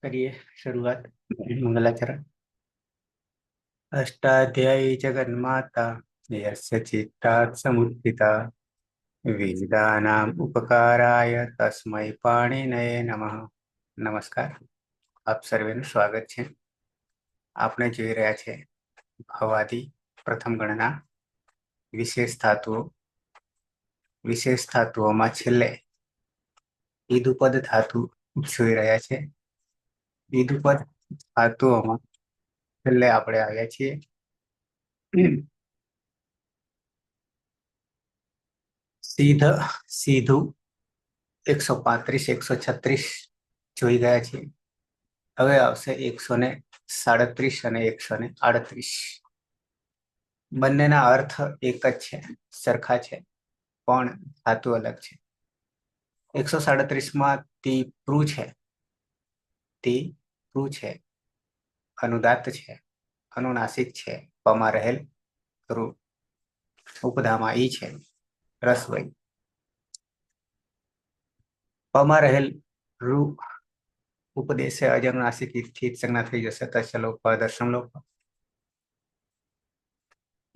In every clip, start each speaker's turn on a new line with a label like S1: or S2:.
S1: करिए शुरुआत। मंगलाचरण। अष्टाध्यायी जगन्माता यस्य चित्तात् समुत्थिता वेदानाम् उपकाराय तस्मै पाणिनये नमः। नमस्कार, આપ સર્વેનું સ્વાગત છે. આપણે જોઈ રહ્યા છે ભવાદી પ્રથમ ગણના વિશેષ ધાતુઓમાં છેલ્લે ઈદુપદ ધાતુ જોઈ રહ્યા છે. ઈદુપદ ધાતુઓમાં છેલ્લે આપણે આવ્યા છીએ સીધું 135 136 જોઈ ગયા છીએ. હવે આવશે 137 અને 138. બંનેના અર્થ એક જ છે, સરખા છે, પણ ધાતુ અલગ છે. 137માં તીપ્રુ છે, અનુદાત્ત છે, અનુનાસિક છે, પમાં રહેલ રૂ, ઉપધામાં ઈ છે, રસવઈ. પમાં રહેલ રૂ ઉપદેશે અજનુનાસિક સ્થિત સંજ્ઞા થઈ જશે. તસ્યલોપ દર્શન લોપ.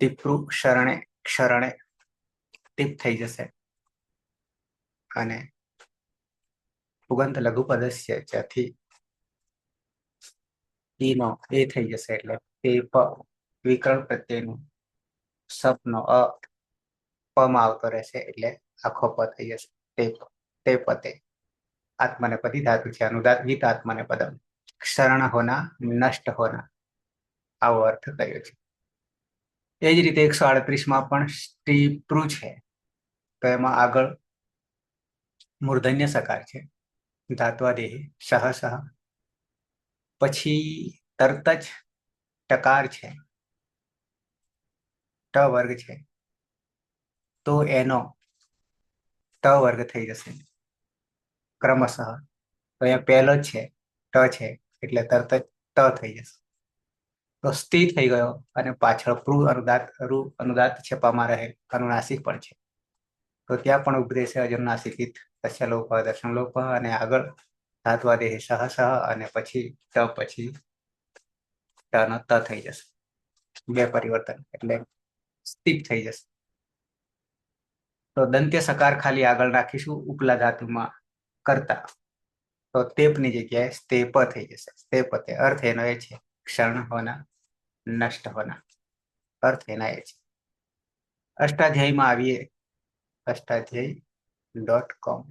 S1: ટીપરૂ ક્ષરણે ટીપ થઈ જશે અને પુગંત લઘુ પદસ્ય જ્યાંથી ઈનો એ થઈ જશે એટલે તે વિકરણ પ્રત્યેનું સપનો પમાં આવતો રહેશે એટલે આખો પ થઈ જશે. તે પતે આત્મનેપદી ધાતુ છે. અનુદાત ગીત આત્મને પદમ. ક્ષરણ હોના નષ્ટ હોના આવો અર્થ કર્યો છે. એ જ રીતે 138માં પણ ટીપ્રુ છે, તો એમાં આગળ મૂર્ધન્ય સકાર છે, ધાત્વાદેહી સહ. પછી તરત જ ટકાર છે, ટ વર્ગ છે, તો એનો ટ વર્ગ થઈ જશે ક્રમશઃ. તો અહીંયા પહેલો જ છે, ટ છે, એટલે તરત જ ત થઈ જશે. તો સ્થિ થઈ ગયો અને પાછળ રૂ અનુદાત છે, પમાં રહે, અનુનાસિક પણ છે, તો ત્યાં પણ ઉપદેશ અજનુનાસિક તસ્ય લોપ દર્શન લોપ. અને આગળ ધાત્વાદેહ સહ અને પછી ટ નો ત થઈ જશે. બે પરિવર્તન એટલે સ્થિત થઈ જશે. તો દંત્ય સકાર ખાલી આગળ રાખીશું ઉપલા ધાતુમાં કરતા, તો તેપની જગ્યાએ સ્તેપ થઈ જશે. સ્તેપતે અર્થ એનો એ છે ક્ષણ હોના નષ્ટ હોના, અર્થ એના એ છે. અષ્ટાધ્યાયમાં આવીએ. અષ્ટાધ્યાય.com.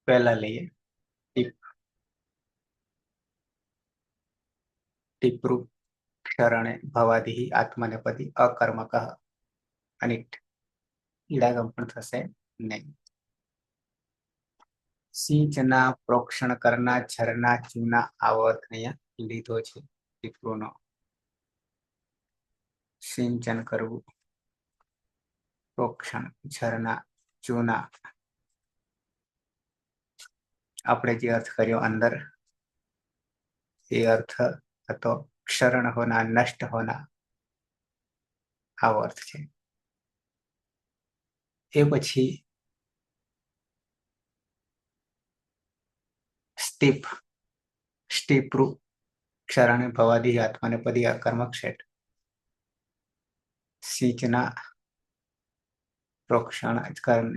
S1: પહેલા લઈએ ટીપ્રુ ક્ષરણે ભવાદિ આત્મનેપદી અકર્મક અનિટ. ઈડાગમ પણ થશે નહીં. સિંચના પ્રોક્ષણ કરના ઝરના ચૂના આવો અર્થ અહીંયા લીધો છે. ટીપ્રુનો સિંચન કરવું, પ્રોક્ષણ ઝરના ચૂના, આપણે જે અર્થ કર્યો અંદર એ અર્થ હતો ક્ષરણ હોના નષ્ટ હોના, આવો અર્થ છે. એ પછી સ્ટીપ્રુ ક્ષરણે ભવાદી આત્મનેપદી અકર્મક ક્ષેટ. સિંચના પ્રોક્ષણ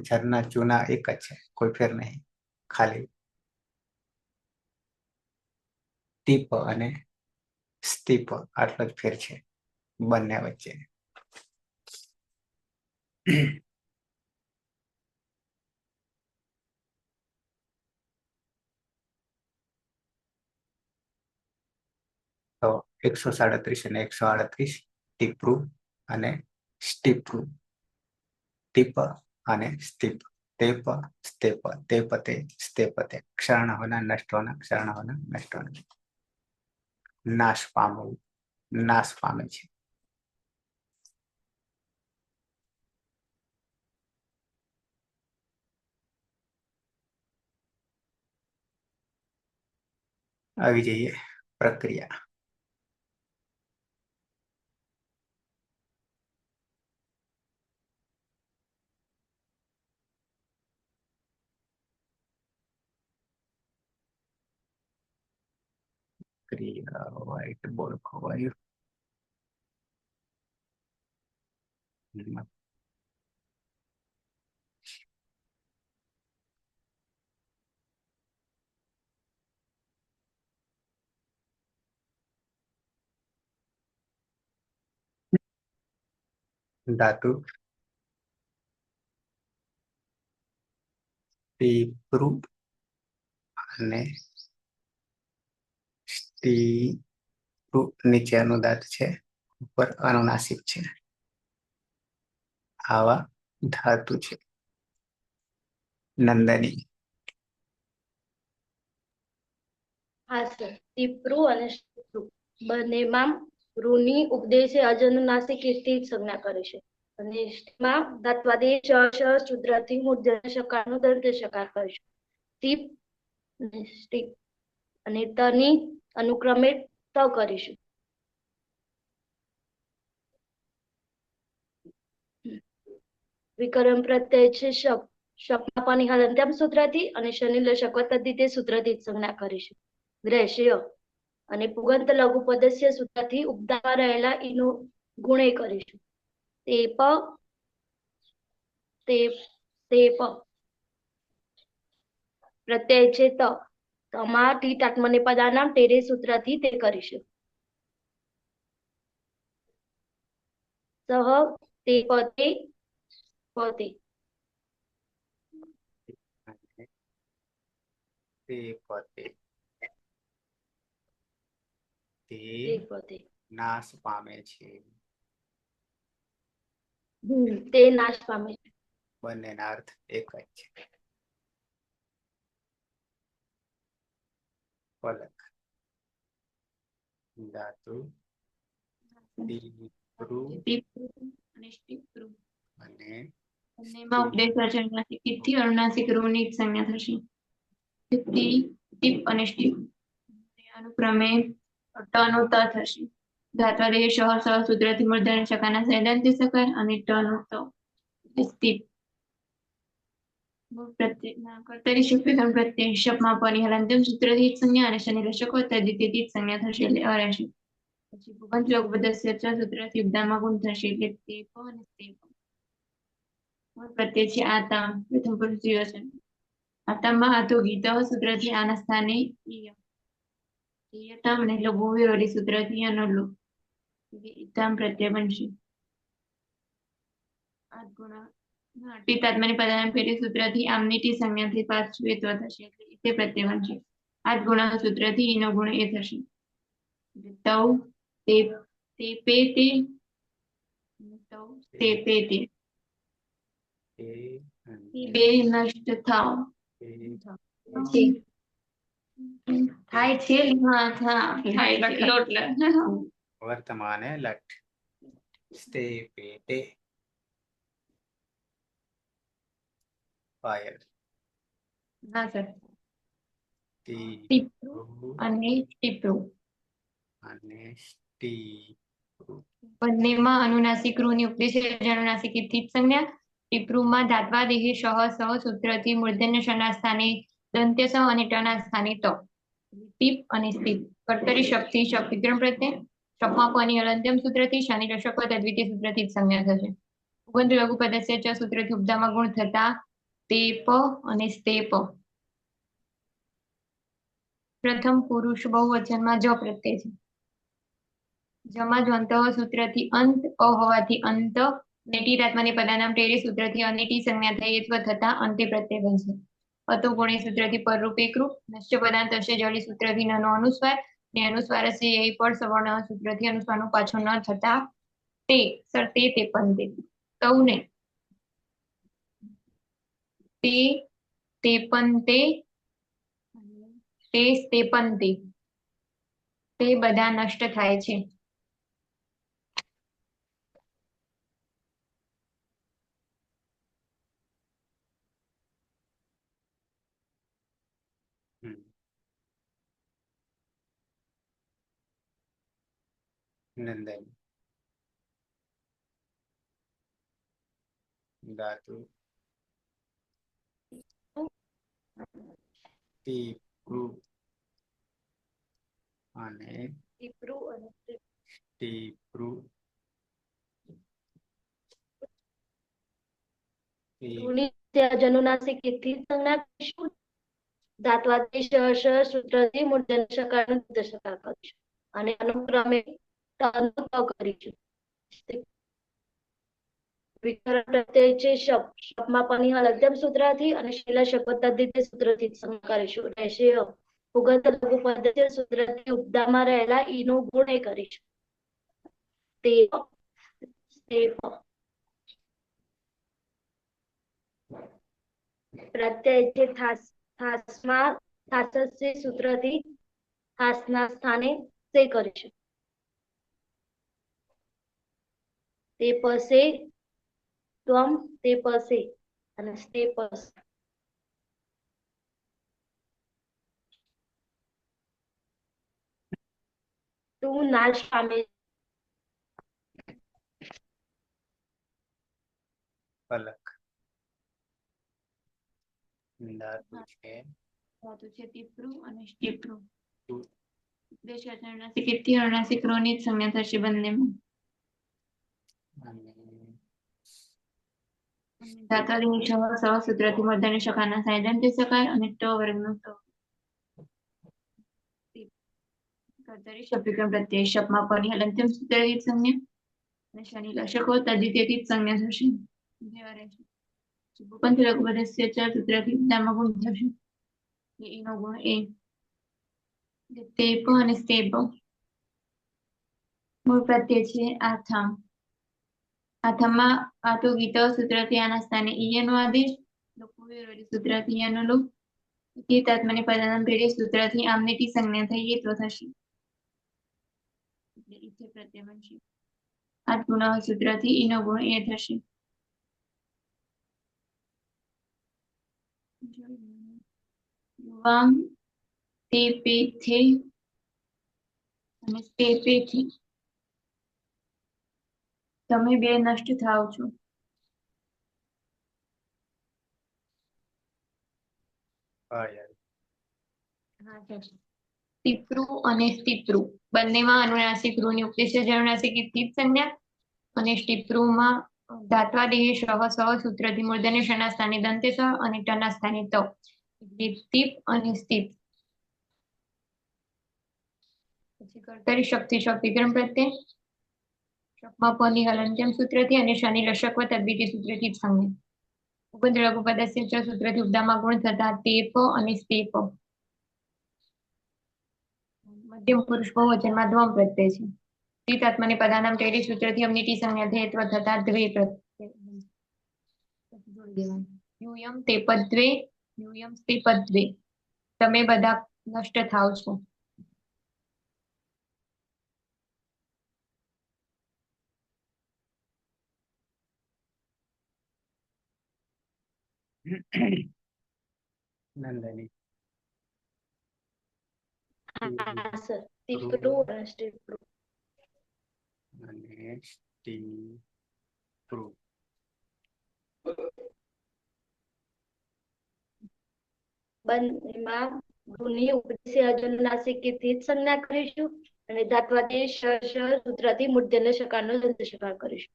S1: ઝરના ચૂના એક જ છે, કોઈ ફેર નહીં. ખાલી ટીપ અને સ્તીપ આટલો જ ફેર છે બંને વચ્ચે. તો 137 અને 138 ટીપરું અને સ્ટીપરું. ટીપ અને સ્ટીપ, ટેપ સ્ટેપ, ટેપતે સ્ટેપતે, ક્ષણ હોના નષ્ટ હોના, ક્ષણ હોના નષ્ટ હોના. નાશ પામવું, નાશ પામે છે. આવી જઈએ પ્રક્રિયા. ક્રિયા વ્હાઈટ બોર્ડ ખોવાયું. ધાતુ ટીપરું અને સ્ટીપરું નીચે અનુદાત છે, ઉપર અનુનાસિક છે. આવા ધાતુ છે. નંદની.
S2: હા સર, ટીપરું અને સ્ટીપરું બંનેમાં રૂની ઉપદેશે અજનુનાસિક સ્થિર સંજ્ઞા કરે છે. અને માં ધાત્વાદી શ શુદ્રથી મૂર્ધન્ય શકારનું દર્દ શકાર કરીશું. ટીપ અને સ્ટીપ અને તની અનુક્રમે ત કરીશું. વિકર્મ પ્રત્યય છે શક, શકમાં પાની હલંત્યમ સૂત્રથી અને શનિ તે સૂત્રથી સંજ્ઞા કરીશું. દ્રશ્ય અને પુગંત લઘુ પદસ્ય સૂત્રથી ઉપદામાં રહેલા ઈનું ગુણે કરીશું. તેપ તેપ પ્રત્યય છે ત, તમા ટી આત્મને પદાનામ તેરે સૂત્રથી તે કરીશું. સહ તે પતે પતે
S1: તે પતે તે
S2: પતે
S1: નાશ પામે છે.
S2: તે નાશ પામે છે.
S1: બંનેના અર્થ એક જ છે. પલક. ધાતુ ટીપરું
S3: અને સ્ટીપરું
S1: અને
S3: બંનેમાં ઉપદેશ અનુનાસિક અનુનાસિક રૂની સંજ્ઞા થશે. ટીપ અને સ્ટીપ અનુક્રમે ટનો ત થશે. ધાત્વાદેહ સહ સહ સૂત્રથી મૂર્ધન્ય શકાના સૈદ્ધાંતિક સકાર અને ટનો ત. સ્ટીપ કર્તરી શક્તિકમ પ્રત્યય શપમાં પની હલંત્યમ સૂત્રથી સંજ્ઞા અને શનિ રશકો તદ્વિતીય સંજ્ઞા થશે એટલે અરેશે. પછી ભૂગંત લોક પદસ્ય સૂત્રથી ઉદ્દામાં ગુણ થશે એટલે તે પ અને તે પ. પ્રત્યય છે આતા, પ્રથમ પુરુષ દ્વિવચન. આતામાં હતો ગીત સૂત્રથી આના સ્થાને ઈય. ઈયતામ અને લઘુ વિરોધી સૂત્રથી અનલો. ઈતામ પ્રત્યય બનશે. ટીતાત્માની પદાનામ પેટી સૂત્રથી આમની ટી સંજ્ઞાથી પાછવેત્વ થશે એટલે તે પ્રત્યય બનશે. આજ ગુણ સૂત્રથી ઈનો ગુણ એ થશે. તૌ તે પે તે તૌ તે પે તે બે નષ્ટ થાવ થાય છે. હા થાય લખલો એટલે
S1: વર્તમાને લટ સ્તે પેટે પાયલ.
S3: હા સર.
S1: ટીપરું
S3: અને ટીપરું
S1: અને સ્ટીપરું
S3: બંનેમાં અનુનાસિક રૂની ઉપદેશ અનુનાસિક સ્થિત સંજ્ઞા. ટીપરુમાં ધાત્વાદેહી સહ સહ સૂત્રથી મૂર્ધન્ય શના સ્થાને દંત્ય સ અને ટના સ્થાને ત. ટીપ અને સ્ટીપ કર્તરી શક્તિ શક્તિગ્રહ પ્રત્યય શપમાં પની અલંત્યમ સૂત્રથી શનિ રશક તદ્વિતીય સૂત્રથી સંજ્ઞા થશે. ઉગંધ લઘુ પદસ્ય ચ સૂત્રથી ઉપદામાં ગુણ થતા તે પ અને સ્તે પ. પ્રથમ પુરુષ બહુવચનમાં જ પ્રત્યય છે. જમાં જ્વંત સૂત્રથી અંત અ હોવાથી અંત ને ટી આત્માને પદાનામ ટેરે સૂત્રથી અને ટી સંજ્ઞા થઈત્વ થતા અંતે પ્રત્યય બનશે. અતો ગુણે સૂત્રથી પરરૂપ એકરૂપ નશ્ય પદાંત હશે જળી સૂત્રથી નનો અનુસ્વાર ને અનુસ્વાર હશે એ પણ સવર્ણ સૂત્રથી અનુસ્વારનું પાછળ ન થતા તે સર તે પણ તૌને તે પણ તે પણ તે બધા નષ્ટ થાય છે.
S1: હમ. નંદન ધાતુ ટીપુ અને
S2: ટીપરું અને
S1: ટીપુ
S2: જનુનાસિક થી સંજ્ઞા કરીશું. ધાત્વાદી સૂત્રથી મૂર્ધન્ય શકારનું શકાર કરીશું અને અનુક્રમે કરીશું. વિકરણ પ્રત્યય છે શબ્દમાં પની લદ્યમ સૂત્રથી અને શીલા શબ્દ સૂત્રથી સંજ્ઞા કરીશું. રહેશે ઉગત લઘુ પદ્ધતિ સૂત્રથી ઉપદામાં રહેલા ઈનો ગુણ કરીશું. તે પ્રત્યય છે થાસમાં સૂત્રથી થાસના સ્થાને તે કરીશું. તે પસે ત્વમ તે પસે અને તે પસ તું નાશ પામે
S1: પલક ધાતુ છે
S3: ધાતુ છે ટીપરું અને સ્ટીપરું. ઉદ્દેશ અનુનાસિક અનુનાસિક રોની જ સંજ્ઞા થશે બંનેમાં.
S1: અને
S3: ધાત્વાદી સૂત્રથી મૂર્ધન્ય શકારના સાયદંત શકાય અને ટ વર્ગનું કર્તરી શબ્દક્રમ પ્રત્યય શબ્દમાં પરની હલંત્યમ સૂત્રથી સંજ્ઞા અને શનિ લશકો તદ્વિતીયથી જ સંજ્ઞા થશે. ભૂપંત લઘુપદસ્ય ચાર સૂત્રથી ઉદ્દામાં ગુણ થશે. એનો ગુણ એ તેપ અને સ્તેપ મૂળ પ્રત્યય છે આથમ. આથમમાં આતો ગીત સૂત્રથી આના સ્થાને ઈયનો આદેશ સૂત્રથી યાનો લોપ આત્માને પદાનામ પેઢે સૂત્રથી આમને ટી સંજ્ઞા થઈ તો થશે. પ્રત્યય બનશે. આ પુનઃ સૂત્રથી ઈનો ગુણ એ થશે. યુવામ તે પે થે અને તે પે થી તમે બે નષ્ટ થાવ છો. ટીપરું અને સ્ટીપરું બંનેમાં અનુનાસિક રૂની ઉપદેશ અનુનાસિક સંજ્ઞા અને સ્ટીપરુમાં ધાત્વાદેહ સહ સૂત્રથી મૂર્ધન્ય શના સ્થાને દંતે સ અને ટના સ્થાને ત ટીપ અને સ્ટીપ. પછી કર્તરી શક્તિક્રમ પ્રત્યય શબ્દમાં પની હલંત્યમ સૂત્રથી અને શનિ લશકવ તદ્વિતીય સૂત્રથી જ સંજ્ઞા. ઉપદ લઘુપદસ્ય ચ સૂત્રથી ઉપદામાં ગુણ થતા તેપ અને સ્તેપ. મધ્યમ પુરુષ બહુવચનમાં દ્વમ પ્રત્યય છે. તીત આત્માને પદાનામ ટેરી સૂત્રથી અમની ટી સંજ્ઞા થેત્વ થતા દ્વે પ્રત્યય. યુયમ તે પદ્વે યુયમ તે પદ્વે તમે બધા નષ્ટ થાવ છો.
S1: નંદની
S2: હા સર ટીપરું અને સ્ટીપરું
S1: અને ટીપુ
S2: બંનેમાં ગુણની ઉપદેશ અનુનાસિકથી જ સંજ્ઞા કરીશું અને ધાત્વાદી સૂત્રથી મૂર્ધન્ય શકારનો દંત શકાર કરીશું.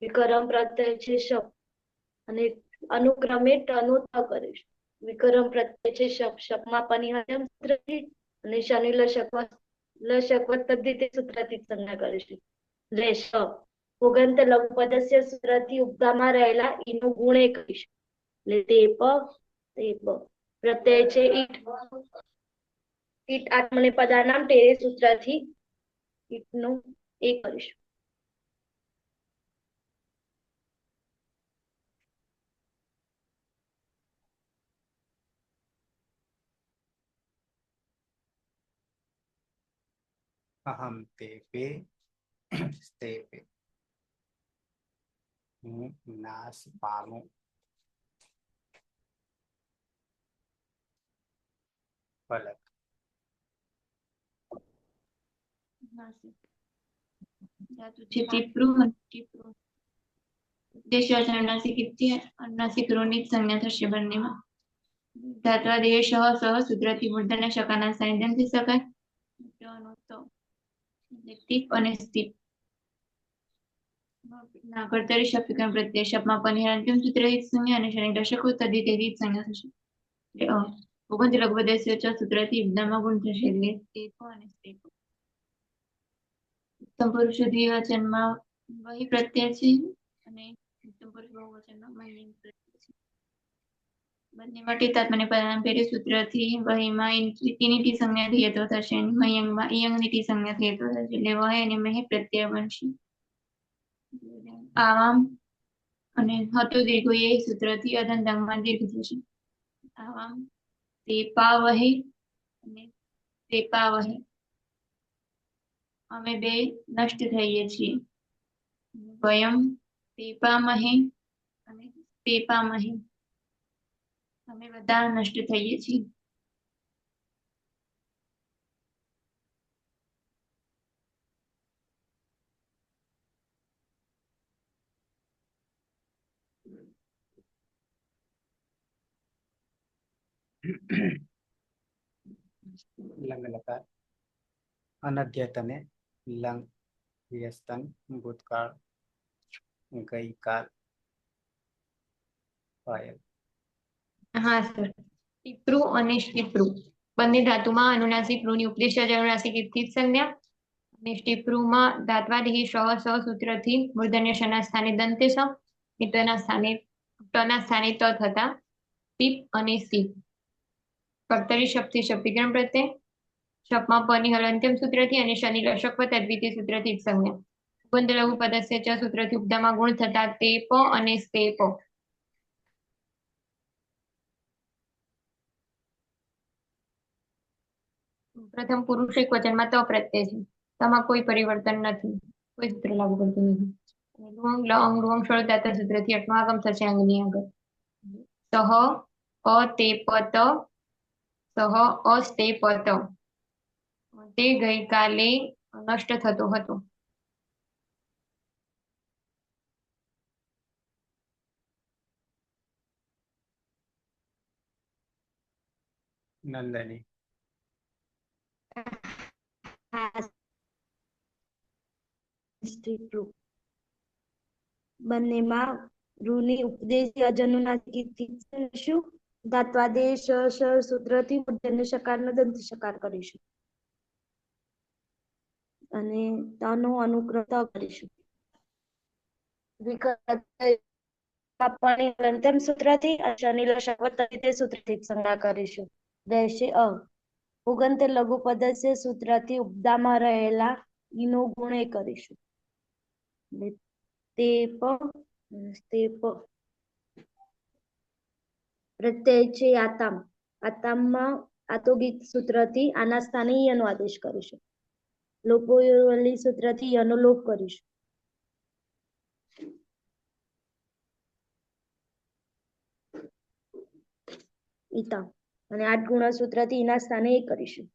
S2: વિકરમ પ્રત્યય છે શબ્દ અને અનુક્રમે ટનું ત કરીશું. વિકર્મ પ્રત્યય છે શપ, શપમાં પનિહલંત્યમ સૂત્રથી અને શનિ લશક તદ્ધિતે સૂત્રથી જ સંજ્ઞા કરીશું. લે શ પુગંત લઘુપદસ્ય સૂત્રથી ઉપધામાં રહેલા ઈનો ગુણ એ કરીશું. તે પ પ્રત્યય છે ઈટ, ઈટ આત્મનેપદાનામ તેરે સૂત્રથી ઈટનું એ કરીશું.
S1: અહમ તેપે સ્તેપે હું નાશ પામું ફલક.
S3: ધાતુ છે ટીપરું અને ટીપરું. ઉદ્દેશ્ય અનુનાસિક ઇત્ય અનુનાસિક ઋની સંજ્ઞા થશે બંનેમાં. ધાત્વાદેશ સહ સૂત્રથી મૂર્ધન્ય શકાના સાનિધ્યમ થઈ શકાય. ટીપ અને સ્ટીપ. કર્તરી શબ્દ વિકર્મ પ્રત્યય શપમાં પનિહલંત્યમ સૂત્રથી સંજ્ઞા અને શનિ દશકો તદ્ધિતેથી જ સંજ્ઞા થશે. પુગંત લઘુપદસ્ય ચ સૂત્રથી ઉપધામાં ગુણ થશે એટલે સ્ટેપ અને સ્ટેપ. ઉત્તમ પુરુષ દ્વિવચનમાં વહી પ્રત્યય છે અને ઉત્તમ પુરુષ બહુવચનમાં મહિયંગ પ્રત્યય છે. બંનેમાં ટીતાત્મને પદનામ પેરે સૂત્રથી વહીમાં ઇની ટી સંજ્ઞા થઈ તો થશે અને મયંગમાં ઇયંગની ટી સંજ્ઞા થઈ તો થશે એટલે વહે અને મહી પ્રત્યય બનશે. આવામ અને હતો દીર્ઘ એ સૂત્રથી અદંતમાં દીર્ઘ થશે. આવામ તે પા વહે અને તે પા વહે. અમે બે નષ્ટ થઈએ છીએ. વયમ પેપામહે અને પેપામહે. અમે બધા નષ્ટ થઈએ છીએ.
S1: લંગ લકાર અનદ્યતને લંગ વ્યસ્તન ભૂતકાળ ગઈકાલ પાયલ.
S3: હા સર. ટીપરું અને સ્ટીપરું બંને ધાતુમાં અનુનાસિક ઋની ઉપદેશ્ય અનુનાસિક ઇત્થી જ સંજ્ઞા અને સ્ટીપરુમાં ધાત્વાદેહી સહ સૂત્રથી મૂર્ધન્ય શના સ્થાને દંતે સ તના સ્થાને ત થતા ટીપ અને સી. કર્તરી શબ્દથી શબ્દ વિકર્મ પ્રત્યય શપમાં પનિહલંત્યમ સૂત્રથી અને શનિ લશક તદ્વિતીય સૂત્રથી જ સંજ્ઞા. પુગંત લઘુપદસ્ય ચ સૂત્રથી ઉપધામાં ગુણ થતા તે પ અને સ્તે પ. પ્રથમ પુરુષ એક વચનમાં ત પ્રત્યય છે. તેમાં કોઈ પરિવર્તન નથી, કોઈ સૂત્ર લાગુ પડતું નથી. લુઅંગ લઅંગ લુઅંગ શળદાતા સૂત્રથી અઠમો આગમ થશે અંગની આગળ. સહ તે પત સહ અસ્તે પત. તે ગઈકાલે નષ્ટ થતો હતો.
S1: નંદની
S2: બંનેમાં ઋની ઉપદેશી અજનુનાસિક ઇત્થી શું ધાત્વાદેશ સૂત્રથી મૂર્ધન્ય શકારનો દંત શકાર કરીશું અને તનો અનુક્રમ ત કરીશું. અંતિમ સૂત્રથી શનિ લશક તદ્ધિતે સૂત્રથી જ સંજ્ઞા કરીશું. રહેશે અ પુગંત લઘુપદસ્ય સૂત્રથી ઉપધામાં રહેલા ઈનો ગુણ એ કરીશું. તે પ પ્રત્યય છે આતામ, આતામમાં આતોગિત સૂત્રથી આના સ્થાને યનો આદેશ કરીશું. લોપોયવલી સૂત્રથી યનો લોપ કરીશું. ઈતા અને 8 ગુણા સૂત્રથી એના સ્થાને એ કરીશું.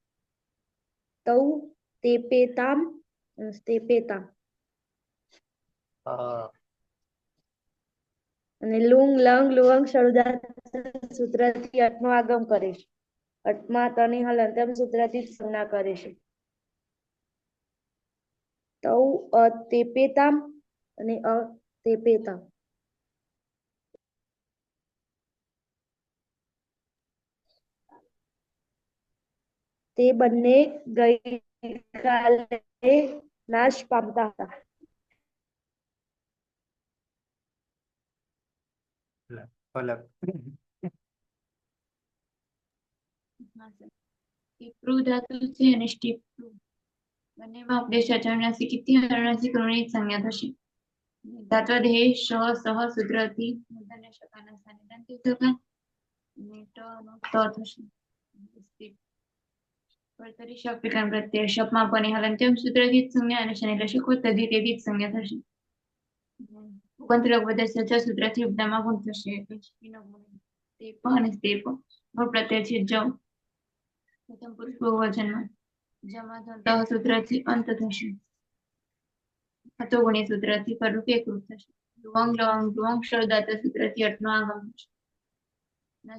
S2: તૌ તે પેતામ તે પેતામ અને લુંગ લંગ લુઅંગ શળદાતા સૂત્રથી અઠમો આગમ કરીશું. અઠમા તનિહલંત્યમ સૂત્રથી જ સંજ્ઞા કરીશું. તૌ અ તે પેતામ અને અ તે પેતામ. તે બંને ગઈકાલે નાશ પામતા હતા.
S1: પલક
S3: હા સર. ટીપ્રુ ધાતુ છે અને સ્ટીપ્રુ બંનેમાં ઉપદેશ અનુનાસિક ઇતિ અનુનાસિક ઋણની જ સંજ્ઞા થશે. ધાત્વદેહ શ સહ સૂત્રથી મૂર્ધન્ય શકાના સ્થાને દંત્ય શકા અને ટ નો ત થશે. કર્તરી શપ વિકલ્પ પ્રત્યય શપમાં પણ હલંત્યમ સૂત્રથી જ સંજ્ઞા અને શનિલશકો તદ્ધિ તેથી જ સંજ્ઞા થશે. ઉગંત લઘુપદસ્ય ચ સૂત્રથી ઉપદામાં ગુણ થશે. તે પ અને તે પ મૂળ પ્રત્યય છે જ. પ્રથમ પુરુષ બહુવચનમાં જમા થતા સૂત્રથી અંત થશે. હતો ગુણી સૂત્રથી પરરૂપ એકરૂપ થશે. લુવંગ લવંગ લુવંગ શબ્દાત સૂત્રથી અટનો આગમ થશે.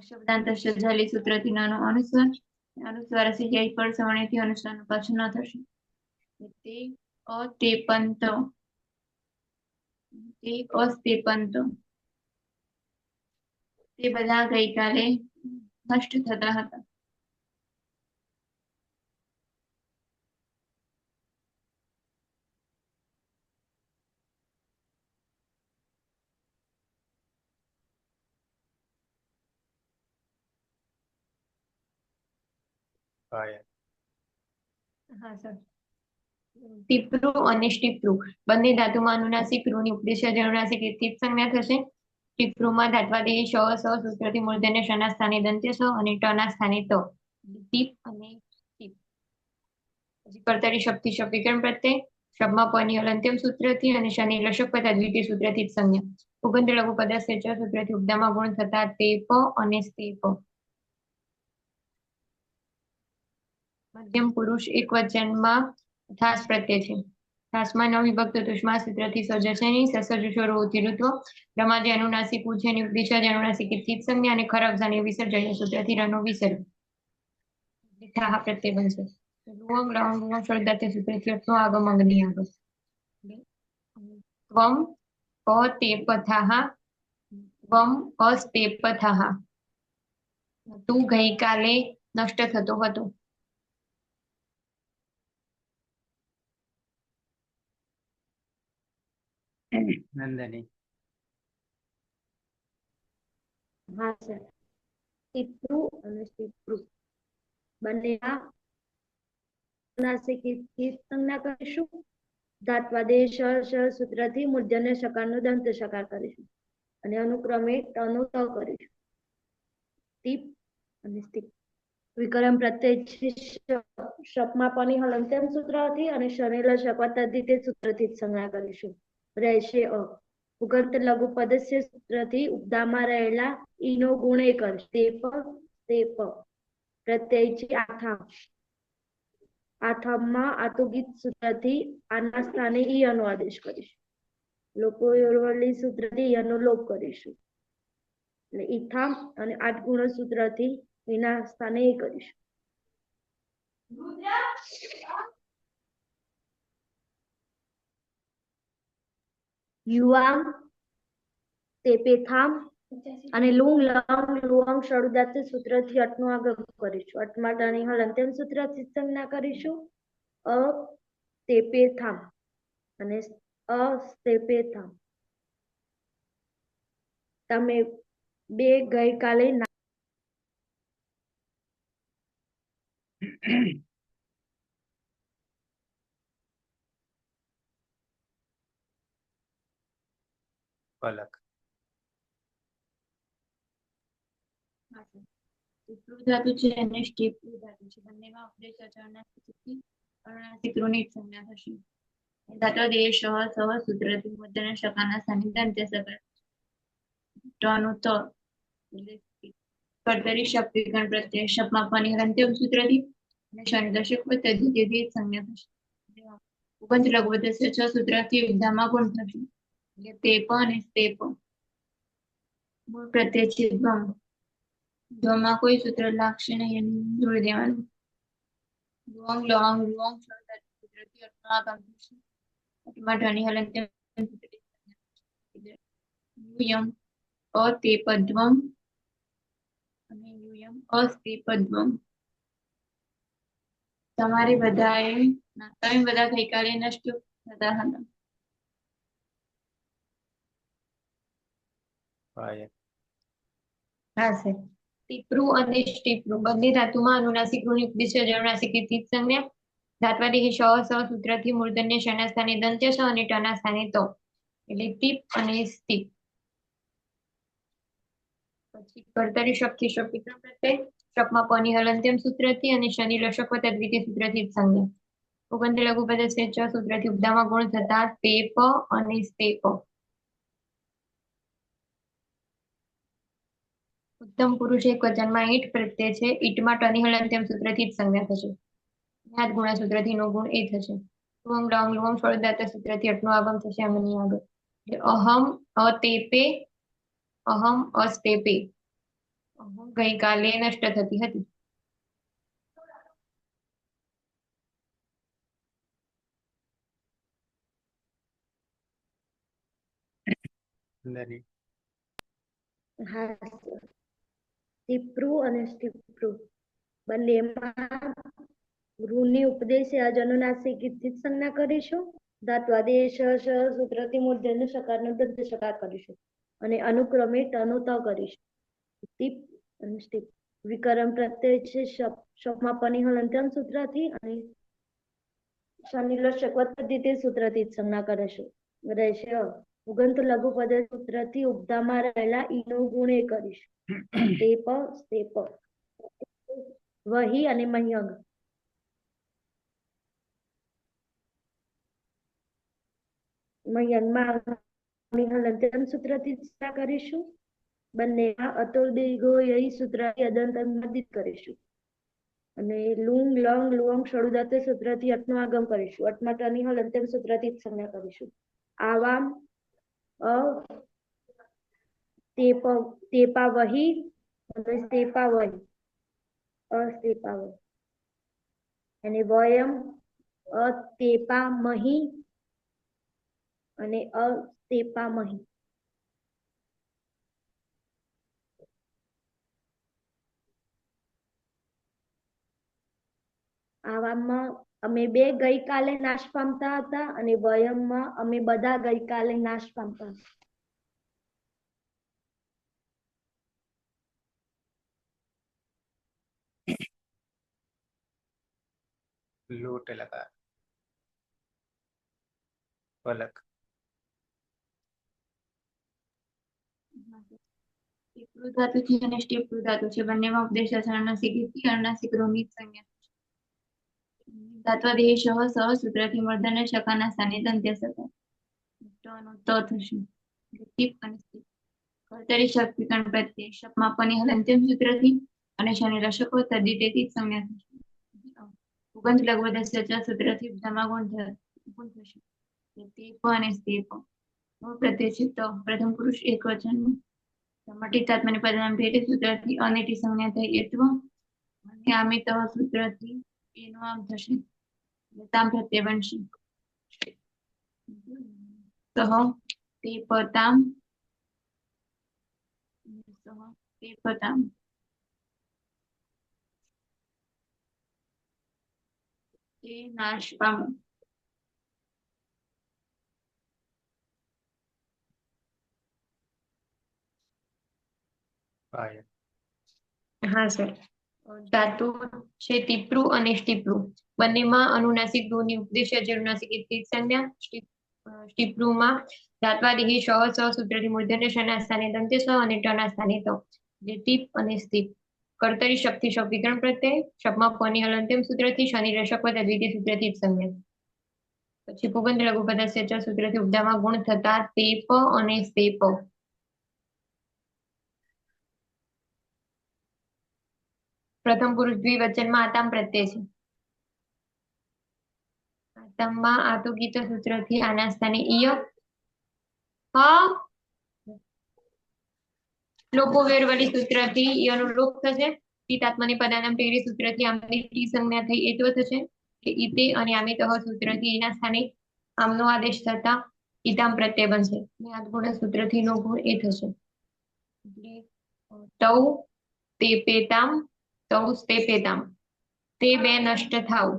S3: શબ્દાંત ઝાલી સૂત્રથી નાનો અનુસ્વાર અનુસ્વાર સિંચાઈ પર સવર્ણથી અનુસ્વાર પાછું ન થશે. તે અ તે પંત તે અસ્તેપંત તે બધા ગઈકાલે નષ્ટ થતા હતા. હા સર. ટીપરું અને સ્ટીપરું બંને ધાતુમાં અનુનાસિક રૂની ઉપદેશ્ય અનુનાસિક થી સંજ્ઞા થશે. ટીપરુમાં ધાત્વાદેહ શ સ સૂત્રથી મૂર્ધન્ય શના સ્થાને દંત્ય સ અને ટના સ્થાને ત. ટીપ અને ટીપ. પછી કર્તરી શક્તિ શપ વિકર્ણ પ્રત્યય શબ્દમાં પની હલંત્યમ સૂત્રથી અને શનિ લશક તથા દ્વિતીય સૂત્રથી જ સંજ્ઞા. ઉગંત લઘુપદસ્ય ચ સૂત્રથી ઉપદામાં ગુણ થતા તે પ અને સ્તે પ. મધ્યમ પુરુષ એક વચનમાં થાસ પ્રત્યય છે. થાસમાં ન વિભક્ત તુષ્મા સૂત્રથી સર્જશેની સસર્જુષોરો ઉતિરુત્વ રમાજે અનુનાસિક ઉછેની ઉપદિશા અનુનાસિક ઇતિ સંજ્ઞા અને ખરાબ જાની વિસર્જન્ય સૂત્રથી રનો વિસર્ગ. થાહ પ્રત્યય બનશે. લુવંગ લવંગ લુવંગ શબ્દાર્થ સૂત્રથી અર્થનો આગમ અગ્નિ આગમ. ત્વમ અતેપથાહ ત્વમ અસ્તેપથાહ તું ગઈકાલે નષ્ટ થતો હતો.
S1: નંદની
S2: હા સર. ટીપરું અને સ્ટીપરુ બંનેમાં અનુનાસિક ઇતિ સંજ્ઞા કરીશું. ધાત્વાદેહ શ શ સૂત્રથી મૂર્ધન્ય શકારનો દંત શકાર કરીશું અને અનુક્રમે ટનો ત કરીશું. ટીપ અને સ્ટીપ વિકર્મ પ્રત્યય શપમાં પની હલંત્યમ સૂત્રથી અને શનિલ શપથ તદ્ધિતે સૂત્રથી જ સંજ્ઞા કરીશું. રહેશે અ. ઉગંત લઘુપદસ્ય સૂત્રથી ઉપદામાં રહેલા ઈનો ગુણેકર તે પ પ્રત્યય છે આથા. આથામાં આતુગીત સૂત્રથી આના સ્થાને ઈ નો આદેશ કરીશું. લોકો યોરવલી સૂત્રથી યનો લોપ કરીશું. એટલે ઈથામ અને આઠ ગુણ સૂત્રથી એના સ્થાને એ કરીશું. યુઆમ તેપેથામ અને લુંગ લંગ લુઅંગ શરૂદાત સૂત્રથી અટનું આગળ કરીશું. અટમાં ટણી હલંત્યમ સૂત્રથી સંજ્ઞા કરીશું. અ તેપેથામ અને અસ્તેપેથામ તમે બે ગઈકાલે
S1: પલક
S3: ટીપરું ધાતુ છે અને સ્ટીપરું ધાતુ છે. બંનેમાં ઉપદેશ અનુનાસિક ઋની જ સંજ્ઞા થશે. ધાત્વાદેહ શ સહ સૂત્રથી મૂર્ધન્ય શકાના સ્થાને દંત્ય શકાર. ટનું ત કર્તરી શપ વિકર્ણ પ્રત્યય શપમાં પની હલંત્યમ સૂત્રથી અને શનિ દશક તદ્ધિ તેથી જ સંજ્ઞા થશે. ઉગંત લઘુપદસ્ય ચ સૂત્રથી ઉપદામાં ગુણ થશે. તે પ અને તે પ મૂળ પ્રત્યય છે ધ્વમ. ધ્વમાં કોઈ સૂત્ર લાગશે નહીં અને જોડી દેવાનું. લુવંગ લવંગ લુવંગ શબ્દાર્થ સૂત્રથી અર્થનો આગમ થશે. ટની હલંત્યમ યુયમ અતેપદ્વમ અને યુયમ અસ્તેપદ્વમ તમારે બધાએ તમે બધા ગઈકાલે નષ્ટ થતા હતા. હા સર. ટીપરું અને સ્ટીપરું બંને ધાતુમાં અનુનાસિક ઋણ ઉપદેશ અનુનાસિક સંજ્ઞા ધાત્વાદી શ સ સૂત્રથી મૂર્ધન્ય શના સ્થાને દંત્ય સ અને ટના સ્થાને તો એટલે ટીપ અને સ્ટીપ. પછી કર્તરી શક્તિ શક્તિ પ્રત્યય શકમાં પની હલંત્યમ સૂત્રથી અને શનિ લશક વત્તા દ્વિતીય સૂત્રથી સંજ્ઞા. ઉગંધ લઘુપદ ચ સૂત્રથી ઉપદામાં ગુણ થતા તે પ અને સ્તે પ. ઉત્તમ પુરુષ એક વચનમાં ઈટ પ્રત્યય છે. ઈટમાં ટની હલંત્યમ સૂત્રથી જ સંજ્ઞા થશે. જ્ઞાત ગુણા સૂત્રથી નો ગુણ એ થશે. લુવમ લવમ લુવમ ફળદાતા સૂત્રથી અટનો આગમ થશે આમની આગળ. અહમ અતેપે અહમ અસ્તેપે. અહમ ગઈકાલે નષ્ટ થતી હતી.
S2: હા સર. ટીપરું અને સ્ટીપરું બંનેમાં ઋની ઉપદેશે અનુનાસિક સંજ્ઞા કરીશું. ધાત્વાદેશ શ સૂત્રથી મૂર્ધન્ય સકારનો દંત સકાર કરીશું અને અનુક્રમે ટનો ત કરીશું. ટીપ અને સ્ટીપ વિકર્મ પ્રત્યય છે. શકમાં પની હલંત્યમ સૂત્રથી અને શનિ લશક વત્તા દ્વિતીય સૂત્રથી જ સંજ્ઞા કરીશું રહેશે. ઉગંત લઘુપદ સૂત્રથી ઉપધામાં રહેલા ઈનો ગુણ એ કરીશું. સ્તેપ વહી અને મહ્યંગ. મહ્યંગમાં હલંત્યમ સૂત્રથી જ કરીશું. બંનેમાં અતો દીર્ઘો યહી સૂત્રથી અદંત સંબંધિત કરીશું અને લુંગ લંગ લુવંગ ષડુદાત સૂત્રથી અટનો આગમ કરીશું. અટમાં ટની હલંત્યમ સૂત્રથી જ સંજ્ઞા કરીશું. આવામ અ તેપા વહી અને સ્તેપા વહી અસ્તેપા વહી અને વયમ અતેપા મહી અને અસ્તેપા મહી. આવામાં અમે બે ગઈકાલે નાશ પામતા હતા અને વયમમાં અમે બધા ગઈકાલે નાશ પામતા હતા.
S1: लूट लगा पलक.
S3: ટીપરું ધાતુ છે અને સ્ટીપરું ધાતુ છે. બંનેમાં ઉપદેશ અનુનાસિક અનુનાસિક ઋણની સંજ્ઞા થશે. ધાત્વાદેહ શ સ સૂત્રથી મૂર્ધન્ય શકાના સ્થાને દંત્ય સકાર ટનો ત થશે. ટીપ અને સ્ટીપ કર્તરી શક્તિ પ્રત્યય શકમાં પની હલંત્યમ સૂત્રથી અને શનિ લશક વત્તા દ્વિતીયથી જ સંજ્ઞા થશે. ઉગંત લઘુપદ ચ સૂત્રથી ઉપધામાં ગુણ થશે. તે પ અને સ્તે પ. પ્રત્યય છે તો પ્રથમ પુરુષ એક વચન મટિતાત્મની પદનામ ભેટે સૂત્રથી અનેટી સંજ્ઞા થઈ એત્વ અને આમે તહ સૂત્રથી એનો આમ થશે. તામ પ્રત્યય બનશે. સહ તે પતામ સહ તે પતામ તે નાશ પામ. હા સર. ધાતુ છે ટીપરું અને સ્ટીપરું બંનેમાં અનુનાસિક ઋની ઉપદેશ્ય અનુનાસિક સંજ્ઞા. સ્ટીપરુમાં ધાત્વાદેહ શ સ સૂત્રથી મૂર્ધન્ય શના સ્થાને દંત્ય સ અને ટના સ્થાને તો ટીપ અને સ્ટીપ. કર્તરી શક્તિ વિકર્ણ પ્રત્યય શકમાં પની હલંત્યમ સૂત્રથી શનિ લશક વત્તા દ્વિતીય સૂત્રથી જ સંજ્ઞા. પછી પુગંધ લઘુપદ ચ સૂત્રથી ઉપધામાં ગુણ થતા તે પ અને સ્તે પ. પ્રથમ પુરુષ દ્વિવચનમાં આતામ પ્રત્યય છે. આતામમાં આતુ ગીત સૂત્રથી આના સ્થાને ઈય લોપો વેરવલી સૂત્રથી ઈયનો લોપ થશે. ઈતાત્મની પદાનામ ટેરી સૂત્રથી આમની ટી સંજ્ઞા થઈ એત્વ થશે. ઈતે અને આમે તહ સૂત્રથી એના સ્થાને આમનો આદેશ થતા ઈતામ પ્રત્યય બનશે. જ્ઞાત ગુણ સૂત્રથી નો ગુણ એ થશે. તૌ તે પેતામ તૌ સ્તે પેતામ તે બે નષ્ટ થાવ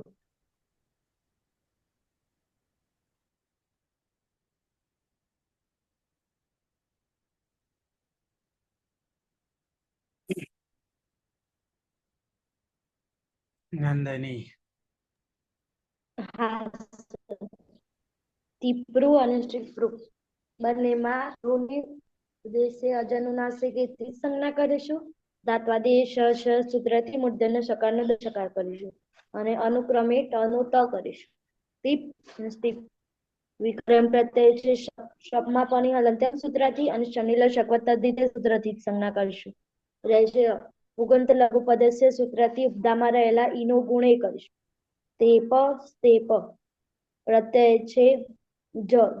S1: નંદની.
S2: હા સર. ટીપરું અને સ્ટીપરું બંનેમાં રૂની ઉદ્દેશે અજનુનાસિક થી સંજ્ઞા કરીશું. દાંતવાદી શ શ સૂત્રથી મૂર્ધન્ય સકારનો દશકાર કરીશું અને અનુક્રમે ટનો ત કરીશું. ટીપ અને સ્ટીપ વિક્રમ પ્રત્યય છે શપમાં પણ હલંત્યમ સૂત્રથી અને શનિલ શકવત સૂત્રથી સંજ્ઞા કરીશું. રહેશે ઉગંત લઘુ પદસ્ય સૂત્રથી ઉપદામાં રહેલા ઈનો ગુણે કરીશું. સ્તેપ પ્રત્યય છે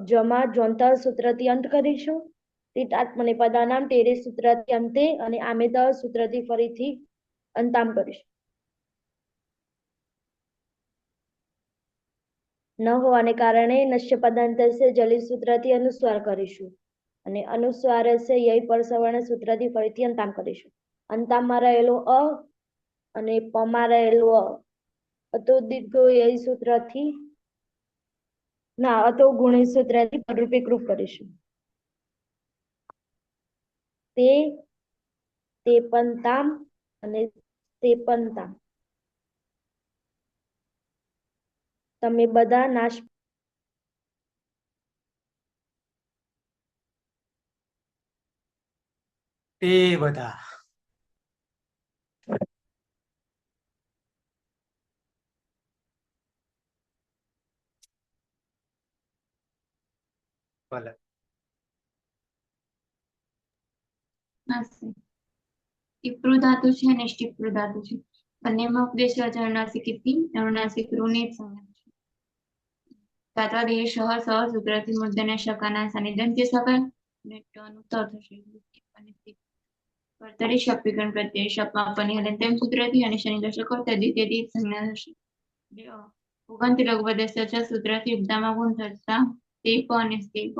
S2: જમા જોંતર સૂત્રથી અંત કરીશું. તીતાત્મને પદાનામ તેરે સૂત્રથી અંતે અને આમેત સૂત્રથી ફરીથી અંતામ કરીશું. ન હોવાને કારણે નશ્ય પદાંતસ્ય જલિત સૂત્રથી અનુસ્વાર કરીશું અને અનુસ્વારસ્ય યય પરસવર્ણ સૂત્રથી ફરીથી અંતામ કરીશું. અંતામમાં રહેલો અ અને પમાં રહેલો અતો દીર્ઘો યય સૂત્રથી અતો ગુણિત સૂત્રથી પદરૂપીકૃત કરીશું. તે પંતામ અને તે પંતામ તમે બધા નાશ
S1: તે બધા. ભલે.
S3: ટીપરું ધાતુ છે અને સ્ટીપરું ધાતુ છે. બંનેમાં ઉપદેશ અનુનાસિકથી અનુનાસિક રૂની જ સંજ્ઞા છે. દાંતવાદી સહ સહ સૂત્રથી મૂર્ધન્ય શકાના સાનિધ્ય સકાર અને ટનું ત થશે. કર્તરી શપ વિકરણ પ્રત્યય શપમાં પણ હલંત્યમ સૂત્રથી અને શનિ દશકો તદ્વિતીયથી સંજ્ઞા થશે. ઉગંત લઘુ પદસ્ય ચ સૂત્રથી ઉપદામાં ગુણ થતા તે પ અને તે પ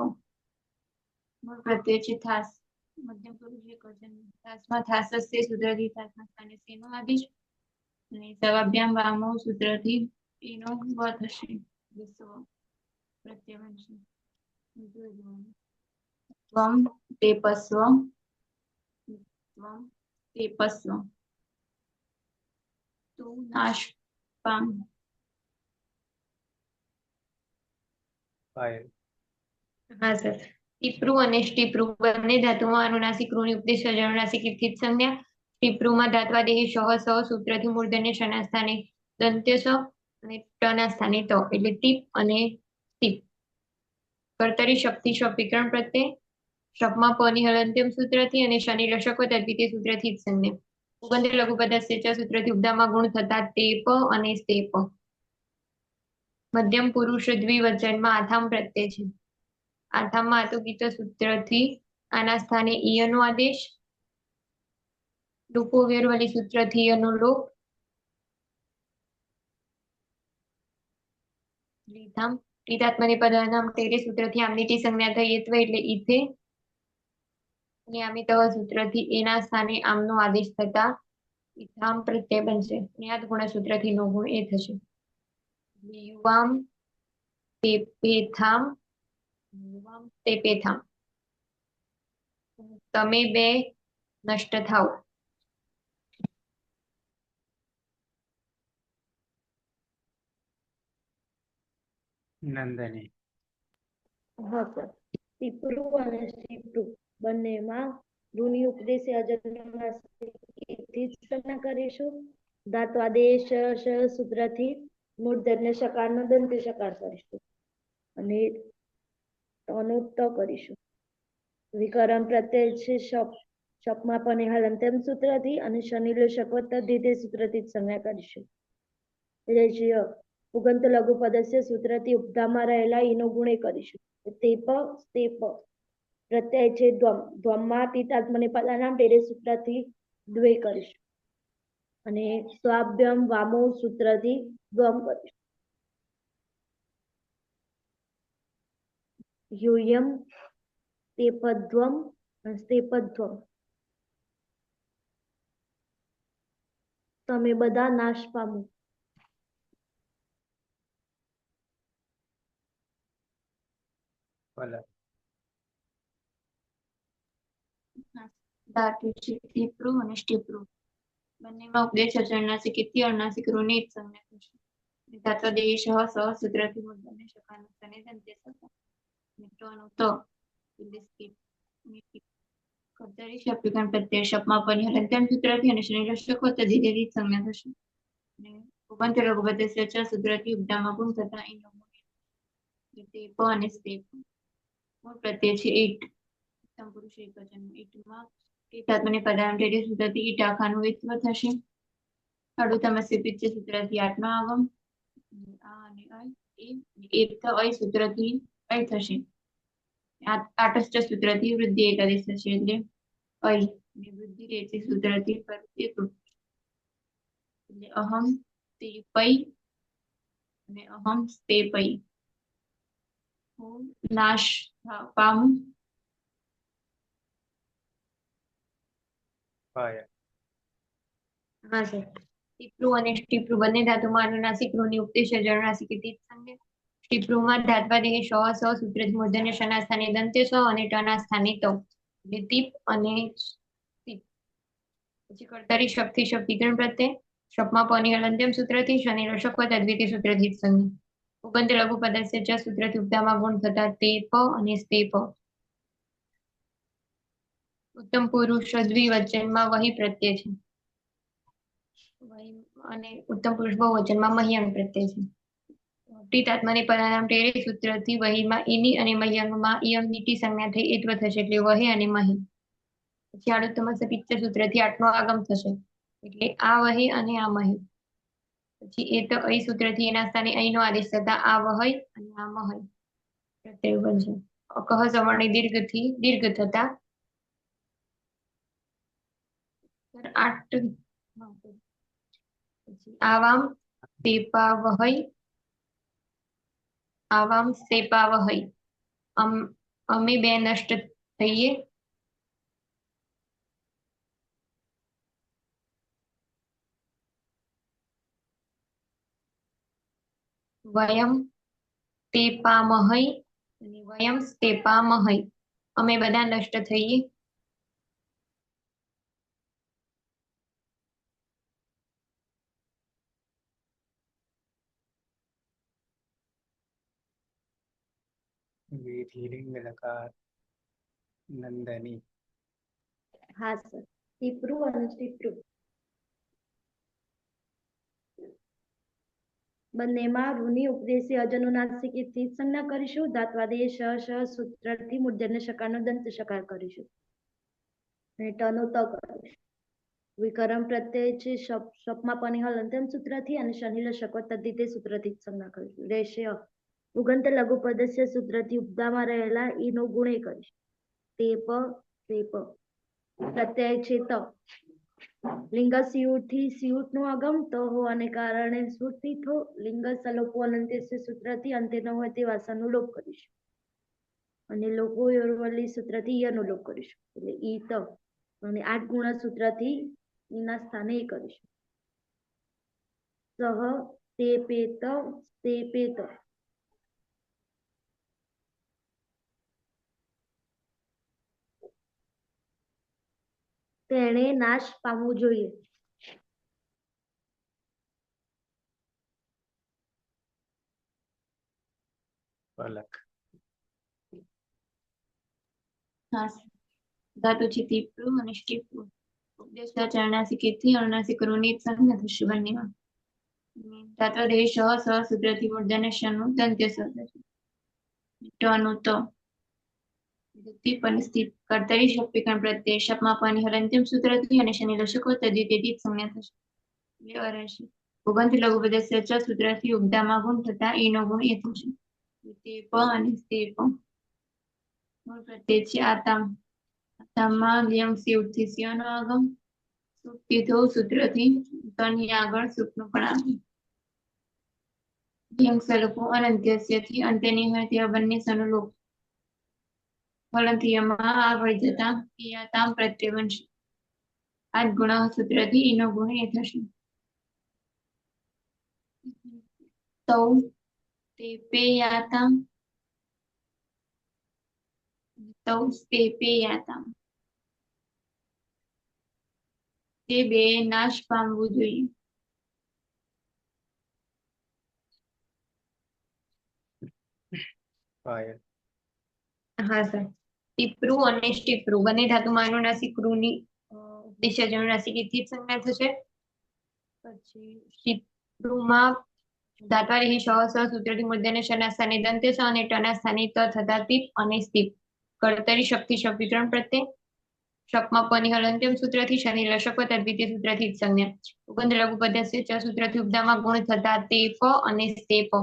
S3: મૂળ પ્રત્યય છે થાસ. મધ્યમ પુરુષ એકવચન થાસમાં થાસસ્ય સૂત્રથી થાસના સ્થાને સેનો આદેશ અને સવાભ્યામ વામો સૂત્રથી એનો વ થશે. પ્રત્યય બનશે. ત્વમ તેપસ્વ ત્વમ તેપસ્વ તું નાશ પામ. હા સર. ટીપરું અને સ્ટીપરું બંને ધાતુમાં અનુનાસિક રૂની ઉપદેશ અનુનાસિક થી સંજ્ઞા. ટીપરુમાં ધાત્વાદેહી સહ સહ સૂત્રથી મૂર્ધન્ય શના સ્થાને દંત્ય સ અને ટના સ્થાને ત એટલે ટીપ અને ટીપ. કર્તરી શક્તિ શપ વિકરણ પ્રત્યે શપમાં પની હલંત્યમ સૂત્રથી અને શનિ લશકો તદ્વિતીય સૂત્રથી જ સંજ્ઞા. ઉગંધ લઘુ પદસ્ય ચ સૂત્રથી ઉપદામાં ગુણ થતા તે પ અને તે પ. મધ્યમ પુરુષ દ્વિવચનમાં આથામ પ્રત્યય છે. આથામમાં આતુગીત સૂત્રથી આના સ્થાને ઈયનો આદેશ. લોપો વેરવલી સૂત્રથી ઈયનો લોપ. લીધામ ટીતાત્મને પદાનામ તેરે સૂત્રથી આમનીટી સંજ્ઞા થઈ એટલે ઈથે અને આમિત સૂત્રથી એના સ્થાને આમનો આદેશ થતા ઈથામ પ્રત્યય બનશે. યાદ ગુણ સૂત્રથી નો ગુણ એ થશે. યુવામ પેપેથામ યુવામ પેપેથામ તમે બે નષ્ટ થાવ.
S1: નંદની.
S2: હા સર. ટીપરું અને સ્ટીપરું બંનેમાં રૂની ઉપદેશે અજનુનાસિકથી સંજ્ઞા કરીશું. ધાત્વાદેશ શ સૂત્રથી મૂર્ધન્ય સકારનો દંત્ય સકાર કરીશું અને ટનું ત કરીશું. વિકરણ પ્રત્યય છે શપમાં પણ હલંત્યમ સૂત્રથી અને શનિ શકવત તદ્વિતીય સૂત્રથી સંજ્ઞા કરીશું. ઉગંત લઘુ પદસ્ય સૂત્રથી ઉપધામાં રહેલા ઈનો ગુણે કરીશું. તે પ પ્રત્યય છે ધ્વમમાં તીતાત્મને પદાનામ તેરે સૂત્રથી દ્વે કરીશું અને સ્વાભ્યમ વામો સૂત્રથી દ્વમ કરીશું. યુયમ તેપધ્વમ તેપધ્વમ તમે બધા નાશ પામો.
S1: ભલે.
S3: ધાતુ છે ટીપરું અને સ્ટીપરું બંનેમાં ઉપદેશ અચળનાસિક ઇતિ અનુનાસિક ઋની જ સંજ્ઞા થશે. ધાત્વદેશ સ સૂત્રથી મૂર્ધન્ય શકાનું સ્થાને દંત્ય સકાર. મિત્રોનું તો કર્તરી શબ્દગણ પ્રત્યય શપમાં પરિહલંત્યમ સૂત્રથી અને શનિ રસ્યકો તદ્ધિતેથી જ સંજ્ઞા થશે. અને ઉપંત લઘુપદસ્ય ચ સૂત્રથી ઉપદામાં ગુણ થતા એ તે પ અને સ્તે મૂળ પ્રત્યય છે ઈટ. ઉત્તમ પુરુષ એકવચન ઈટમાં ઈટાત્મને પદાર્થ સૂત્રથી ઈટ આખાનું વિત્વ થશે. અડુતમસ્ય પિત્ત સૂત્રથી આત્નો આગમ આ અને એક અય સૂત્રથી અય થશે. આટસ્થ સૂત્રથી વૃદ્ધિ એકાદેશ થશે એટલે અય અને વૃદ્ધિ રેચી સૂત્રથી એક એટલે અહમ તે પૈ અને અહમ તે પૈ. હું નાશ પામું
S1: ભય
S3: હા સર. ટીપલું અને ટીપલું બંને ધાતુમાં અનુનાસિક ઋની ઉપદેશ અચળનાસિક ઇતિ જ સંજ્ઞા. ટીપલુમાં ધાત્વાદેહ સ સૂત્રથી મૂર્ધન્ય શના સ્થાને દંત્ય સ અને ટના સ્થાને ત એટલે ટીપ અને ટીપ. પછી કર્તરી શક્તિ શક્તિકરણ પ્રત્યય શપમાં પની હલંત્યમ સૂત્રથી શનિ રસક તદ્વિતી સૂત્રથી જ સંજ્ઞા. ઉગંત લઘુપદસ્ય ચ સૂત્રથી ઉપદામાં ગુણ થતા તે પ અને સ્તે પ. ઉત્તમ પુરુષ દ્વિવચનમાં વહી પ્રત્યય છે. અને ઉત્તમ પુરુષ બહુવચનમાં મહ્યંગ પ્રત્યય છે. ટીતાત્માની પરાણામ ટેરે સૂત્રથી વહીમાં ઈની અને મહ્યંગમાં ઈયંગની ટી સંજ્ઞા થઈ એત્વ થશે એટલે વહે અને મહી. પછી આડુત્તમસ્ય પિત્ત સૂત્રથી આઠનો આગમ થશે એટલે આ વહે અને આ મહી. પછી એ તો અય સૂત્રથી એના સ્થાને અહીંનો આદેશ થતા આ વહય અને આ મહય પ્રત્યય બનશે. અકહ સવર્ણી દીર્ઘથી દીર્ઘ થતા આઠ પછી આવામ તેપા વહય આવામ સેપા વહય. અમે બે નષ્ટ થઈએ. વયમ તેપામહય અને વયમ સ્તેપામહય. અમે બધા નષ્ટ થઈએ.
S1: વિધિલિંગ લકાર નંદની
S2: હા સર. ટીપરું અને ટીપરું બંનેમાં ઋની ઉપદેશી અજનુનાસિક ઇતિ જ સંજ્ઞા કરીશું. ધાત્વાદેશ શ સૂત્રથી મૂર્ધન્ય શકારનો દંત શકાર કરીશું અને ટનો ત કરીશું. વિકર્મ પ્રત્યય છે શપમાં પની હલંત્યમ સૂત્રથી અને શનિ લશકો તદ્ધિતે સૂત્રથી જ સંજ્ઞા કરીશું. રેશય ઉગંત લઘુપદસ્ય સૂત્રથી ઉપદામાં રહેલા ઈનો ગુણે કરીશું. તે પ પ્રત્યય છે ત. લિંગ સિયુઠથી સિયુઠ નું આગમ તો હોવાને કારણે સુરથી થો. લિંગ સલોપો અનંત્યસ્ય સૂત્રથી અંતે ન હોય તે વાસાનો લોપ કરીશું અને લોકો યોરવલી સૂત્રથી યનો લોપ કરીશું એટલે ઈ ત. અને 8 ગુણા સૂત્રથી એના સ્થાને એ કરીશું. સહ તે પેત તે પેત. તેણે નાશ પામવું જોઈએ.
S1: પલક
S3: હા ધાતુ છે ટીપલું અને ટીપલું. ઉપદેશ અચળનાસિક ઇતિ અનુનાસિક ઋની જ સંજ્ઞા થશે બંનેમાં. ધાત્વદેહ સ સૂત્રથી મૂર્ધન્ય શનું દંત્ય સ થશે. ટનું તો ટીપ અને સ્થિત કર્તરી શક્તિકરણ પ્રત્યય શપમાં પની હલંત્યમ સૂત્રથી અને શનિ લશકો તદ્ધિતેથી જ સંજ્ઞા થશે એટલે અરશે. ઉગંત લઘુપદસ્ય ચ સૂત્રથી ઉપદામાં ગુણ થતા ઈનો ગુણ એ થશે. તે પ અને તે પ. મૂળ પ્રત્યય છે આતામ. આતામાં વ્યંગ સિયુઠથી સ્યનો આગમ સુક્તિથો સૂત્રથી તની આગળ સુખનું પણ આવે. વ્યંગ સલોપો અનંત્યસ્યથી અંત્યની હોય તેવા બંને સનુલોપ હલંતિયમાં આ વળી જતા ઈયાતામ પ્રત્યય બનશે. 8 ગુણ સૂત્રથી ઈનો ગુણ એ થશે. તૌ તે પેયાતામ તૌ તે પેયાતામ. તે બે નાશ પામવું જોઈએ.
S1: પાયલ.
S3: હા સર. ટીપરું અને સ્ટીપરું બંને ધાતુમાં અનુનાસિક રૂની ઉપદેશ્ય જનુનાસિકથી જ સંજ્ઞા થશે. પછી સ્ટીપરુમાં ધાત્વાદેહી શ સૂત્રથી મૂર્ધન્ય શના સ્થાને દંતે સ અને ટના સ્થાને ત થતા તીપ અને સ્તીપ. કર્તરી શક્તિ શબ્દીકરણ પ્રત્યે શકમાં પની હલંત્યમ સૂત્રથી શનિ લશક તદ્વિતીય સૂત્રથી જ સંજ્ઞા. ઉગંધ લઘુ પદસ્ય ચ સૂત્રથી ઉપદામાં ગુણ થતા તે પ અને તે પ.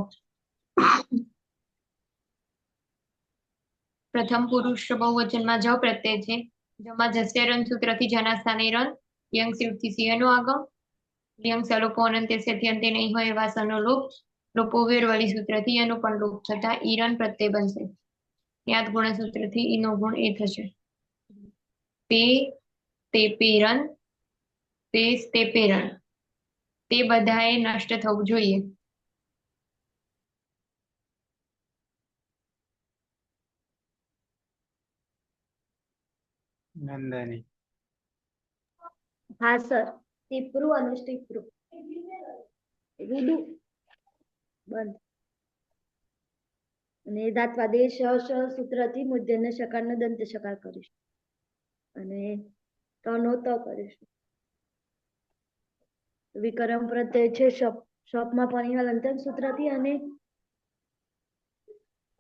S3: પ્રથમ પુરુષ બહુવચનમાં જ પ્રત્યય છે. જમાં જસ્ય રન સૂત્રથી જના સ્થાને રન યંગ શિવથી સિંહનો આગમ લિયંગ સલોપો અનંત્યસ્યથી અંતે નહીં હોય એવા સનો લોપ લોપો વેરવળી સૂત્રથી એનો પણ લોપ થતા ઈરન પ્રત્યય બનશે. યાદ ગુણ સૂત્રથી ઈનો ગુણ એ થશે. તે પેરન તે પેરણ તે બધાએ નષ્ટ થવું જોઈએ.
S1: નંદની.
S2: હા સર. ટીપરું અને સ્ટીપરું રૂડું બંધ અને ધાત્વાદેશ શ સૂત્રથી મૂર્ધન્ય શકારનો દંત શકાર કરીશું અને તનો ત કરીશું. વિકર્મ પ્રત્યય છે શપમાં પની હલંત્યમ સૂત્રથી અને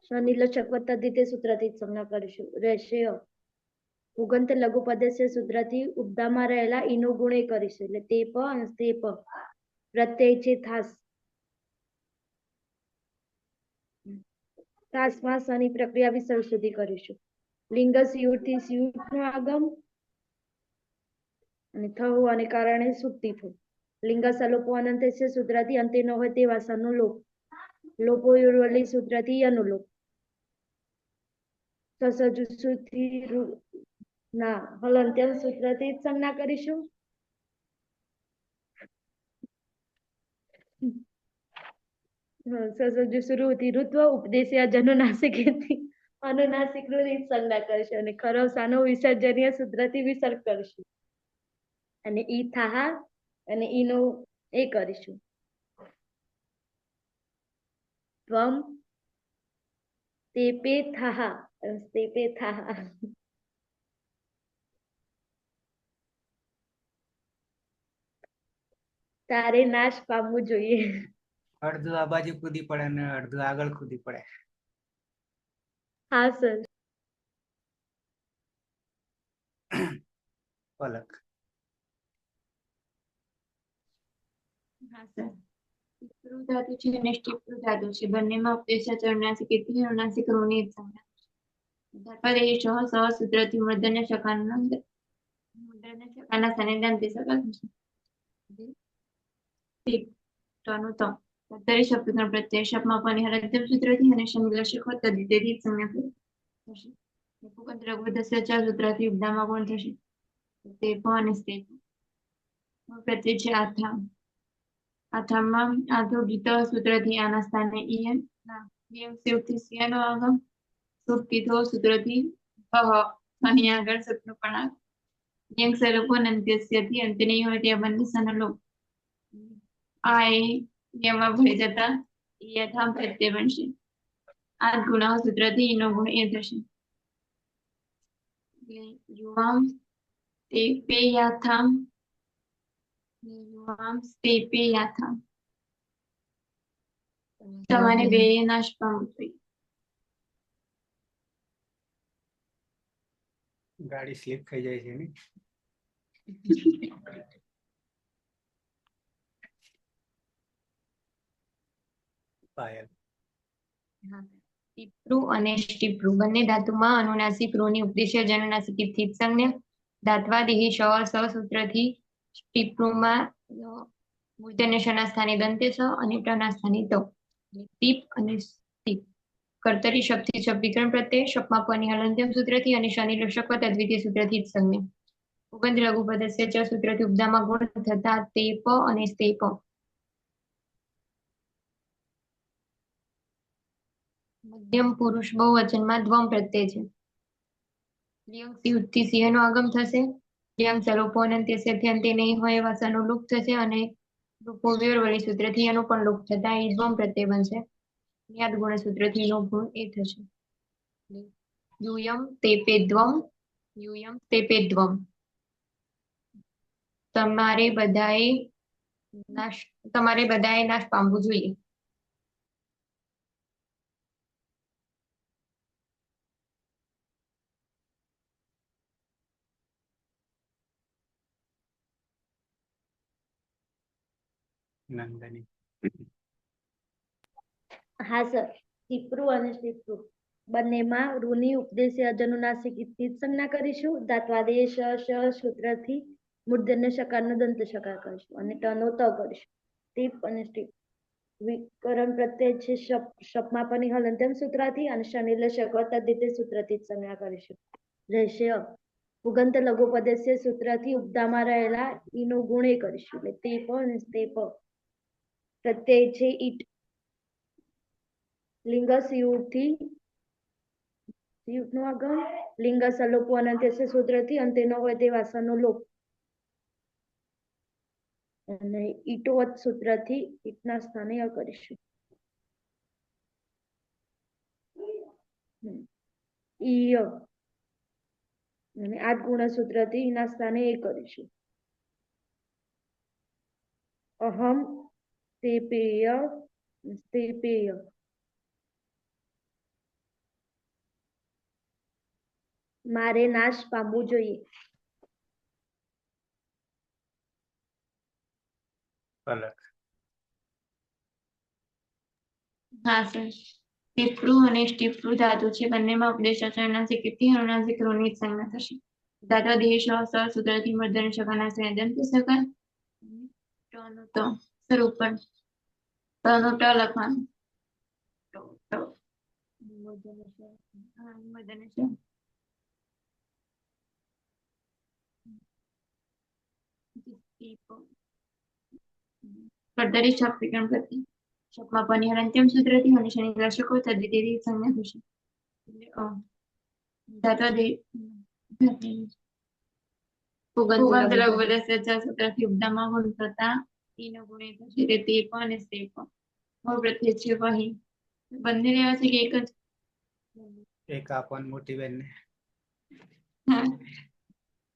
S2: શનિ લશક વત્તા દ્વિતીય સૂત્રથી જ સંજ્ઞા કરીશું. રહેશે ઉગંત લઘુ પદસ્ય સૂત્રથી ઉપદામાં રહેલા ઈનો ગુણ એ કરીશું એટલે તે પ અને તે પ. પ્રત્યય છે થાસ. થાસમાં શનિ પ્રક્રિયા વિસર્ગ સુધી કરીશું. લિંગ સિયુરથી સિયુરનો આગમ અને થવું અને કારણે સુક્તિ થવું. લિંગ સલોપો અનંતસ્ય સૂત્રથી અંતે ન હોય તેવા સનો લોપ લોપો યુરવલી સૂત્રથી અનુલોપ. સસજુસુથી ના હલંત્યમ સૂત્રથી જ સંજ્ઞા કરીશું. સસજુસુરુથી ઋત્વ ઉપદેશ્ય જનુનાસિકેથી અનુનાસિક રૂની સંજ્ઞા કરીશું અને ખરો સાનો વિસર્જનીય સૂત્રથી વિસર્ગ કરીશું અને ઈ થાહા અને ઈનો એ કરીશું. ત્વમ તેપે થાહા તેપે થાહા. તારે નાશ પામવું જોઈએ.
S1: અડધું આ બાજુ કૂદી પડે અને અડધું આગળ કૂદી પડે.
S2: હા સર.
S1: પલક.
S3: હા સર. ટીપરું ધાતુ છે અને સ્ટીપરું ધાતુ છે. બંનેમાં ઉપદેશ્ય જનુનાસિકથી અનુનાસિક રૂની જ સંજ્ઞા. ધાત્વાદેહી શ સ સૂત્રથી મૂર્ધન્ય શકારના સ્થાને દંતે સકાર થશે. તનું ત કર્તરી શબ્દીકરણ પ્રત્યય શપમાં પની હલંત્યમ સૂત્રથી અને શનિ લશક તદ્વિતીયથી જ સંજ્ઞા થશે. ઉગંત લઘુ પદસ્ય ચ સૂત્રથી ઉપદામાં ગુણ થશે. તે પ અને તે પ. પ્રત્યય છે આથામ. આથામાં આથોગીત સૂત્રથી આના સ્થાને ઈયન લિયંગ શિવથી સિંહનો આગમ સુપ્તિથો સૂત્રથી અહીં આગળ સપનું પણ લિયંગ સલોપો અનંત્યસ્યથી અંતે નહીં હોય તે બંને સનો લોપ. આ એ યમાં ભળી જતા યથામ પ્રત્યય બનશે. આ ગુણ સૂત્રથી એનો ગુણ એ થશે. યુવામ તે પે યાથામ યુવામ તે પે યાથામ. તમારે બે નાશ પામવું જોઈએ.
S1: ગાડી સ્લીપ થઈ જાય છે ને. પાયલ.
S3: ટીપરું અને સ્ટીપરું બંને ધાતુમાં અનુનાસિક રૂની ઉપદેશ્ય જનુનાસિકથી જ સંજ્ઞા. ધાત્વાદેહી શ સ સૂત્રથી સ્ટીપરુમાં મૂર્ધન્ય શના સ્થાને દંતે સ અને ટના સ્થાને ત. ટીપ અને સ્ટીપ. કર્તરી શબ્દથી શબ્દીકરણ પ્રત્યય શપમાં પની હલંત્યમ સૂત્રથી અને શનિ લશક તદ્વિતીય સૂત્રથી જ સંજ્ઞા. ઉગંધ લઘુ પદસ્ય ચ સૂત્રથી ઉપદામાં ગુણ થતા તે પ અને તે પ. મધ્યમ પુરુષ બહુવચનમાં દ્વમ પ્રત્યય છે. લિયંગ સિંહથી સિંહનો આગમ થશે. યંગ સલોપો અનંત્યસ્યથી અંતે નહીં હોય એવા સનો લુપ્ત થશે અને રૂપો વિવરવળી સૂત્રથી એનું પણ લુપ્ત થતા ઈજ્વમ પ્રત્યય બનશે. યાદ ગુણ સૂત્રથી એનો ગુણ એ થશે. યુયમ તેપેદ્વમ યુયમ તેપેદ્વમ. તમારે બધાએ નાશ પામવું જોઈએ.
S1: નંદની
S2: હા સર, ટીપરું અને ટીપરું બંનેમાં રૂની ઉપદેશી અજનુનાસિક ઇતિ સંજ્ઞા કરીશું. ધાત્વાદેશ સૂત્રથી મૂર્ધન્ય શકારનો દંત શકાર કરીશું અને ટનો ત કરીશું. ટીપ અને સ્ટીપ વિકરણ પ્રત્યય છે શપમાં પણ હલંતમ સૂત્રથી અને શનિલ શકવત રીતે સૂત્રથી સંજ્ઞા કરીશું. રહેશે પુગંત લઘુપદેશ્ય સૂત્રથી ઉપધામાં રહેલા ઈનો ગુણ એ કરીશું. એટલે તે પ અને તે પ પ્રત્યય છે ઈટ. લિંગ સિયુથી નો આગમ લિંગ સલોપો અનંત્યસ્ય સૂત્રથી અંતે ન હોય તે વાસણનો લોપ અને ઈટોવત સૂત્રથી ઈટના સ્થાને અ કરીશું. ઈય અને આદ ગુણ સૂત્રથી ઈના સ્થાને એ કરીશું. અહમ તે પેય તે પેય મારે નાશ પામવું જોઈએ.
S1: પલક
S3: હા સર, ટીપરું અને સ્ટીપરું ધાતુ છે. બંનેમાં ઉપદેશ અનુનાસિક ઇતિ અનુનાસિક રૂની સંજ્ઞા થશે. ધાત્વા દેહ સ સૂત્રથી મૂર્ધન્ય શકારના દંત શકાર તો સર ઉપર તનો ટ લખવાનું. કર્તરી શપ વિકરણ પ્રતિ શપમાં પની અંત્યમ સૂત્રથી અને શનિ દર્શકો તદ્વિતીય સંજ્ઞા થશે. ધાત્વા દેહ પુગંત લઘુપદેશ્ય સૂત્રથી ઉપધામાં ગુણ થતા ઈનો ગુણ એ થશે. તે પ અને તે પ મૂળ પ્રત્યય છે વહી. બંને લેવા છે કે એક જ?
S1: એક આપણ મોટી બેન ને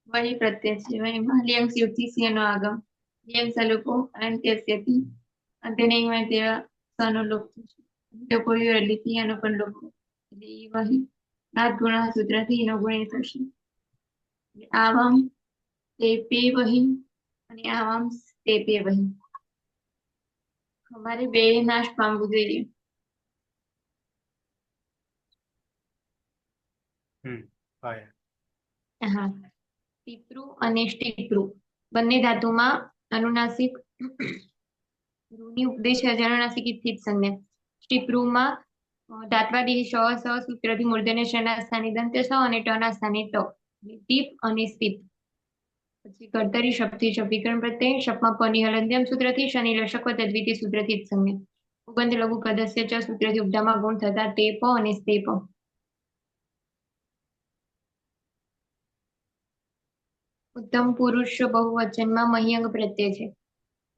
S3: વહી પ્રત્યય છે. વહીમાં લિયંગ સ્યુથી સિંહ નો આગમ લિયંગ સલુપો અનંત્યસ્યથી અંતે નહીં હોય તેવા સનો લોપ થશે. લોકો લીટી એનો પણ લોપ વહી નાદ ગુણ સૂત્રથી એનો ગુણ એ થશે. આવામ તે પે વહી અને આવામ તે પે વહી. અમારે બે નાશ પામવું જોઈએ. હા, ટીપરું અને સ્ટીપરું બંને ધાતુમાં અનુનાસિક રૂની ઉપદેશ અનુનાસિક ઇતિ સંજ્ઞા. સ્ટીપરુમાં ધાત્વાદેહ સ સૂત્રથી મૂર્ધન્ય શના સ્થાને દંત સ અને ટના સ્થાને ટ. ટીપ અને સ્ટીપ. પછી કર્તરી શપથી શપ વિકરણ પ્રત્યય શપમાં પની હલંત્યમ સૂત્રથી શનિ લશક તદ્વિતીય સૂત્રથી સંજ્ઞા. પુગંત લઘુ પદસ્ય ચ સૂત્રથી ઉપધામાં ગુણ થતા તે પ અને તે પ. ઉત્તમ પુરુષ બહુવચનમાં મહ્યંગ પ્રત્યય છે.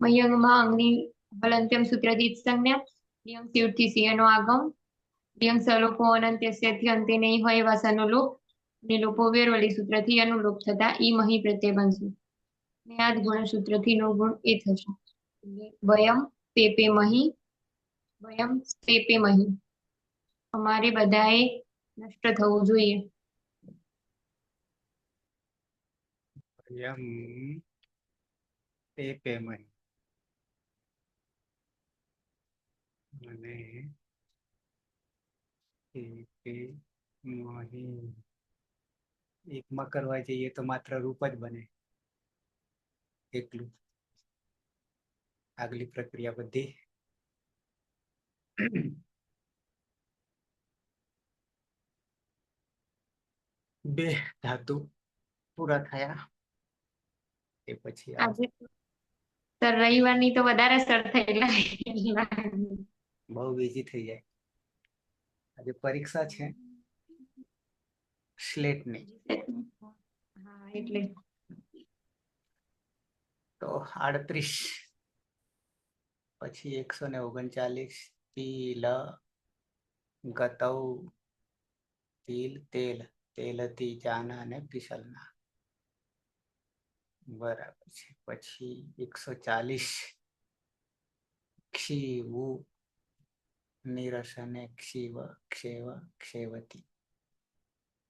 S3: મહ્યંગમાં અંગની હલંત્યમ સૂત્રથી સંજ્ઞા. લિયંગ સ્યુથી સિંહ નો આગમ લિયંગ સલોપો અનંત્યસ્યથી અંતે નહીં હોય એવા સનો લોપ ને લોપો વેરવળી સૂત્રથી અનુલોપ થતા ઈ મહી પ્રત્યય બનશે. યાદ ગુણ સૂત્રથી નો ગુણ એ થશે. વયમ તે પે મહી વયમ તે પે મહી. અમારે બધાએ નષ્ટ થવું જોઈએ.
S1: યમ તે પેમય અને એકમાં કરવા જઈએ તો માત્ર રૂપ જ બને એકલું. આગલી પ્રક્રિયા બધી બે ધાતુ પૂરા થયા એ પછી
S3: આજે સર રવિવારની તો વધારે સર થયેલા.
S1: બહુ બીજી થઈ જાય. આજે પરીક્ષા છે સ્લેટની.
S3: હા એટલે
S1: તો 38 પછી 139 તિલ ગતૌ તિલ તેલ તેલતી જાના અને પીસલના બરાબર છે. પછી 140 ક્ષીવુ નિરસને ક્ષીવ ક્ષેવ ક્ષેવતી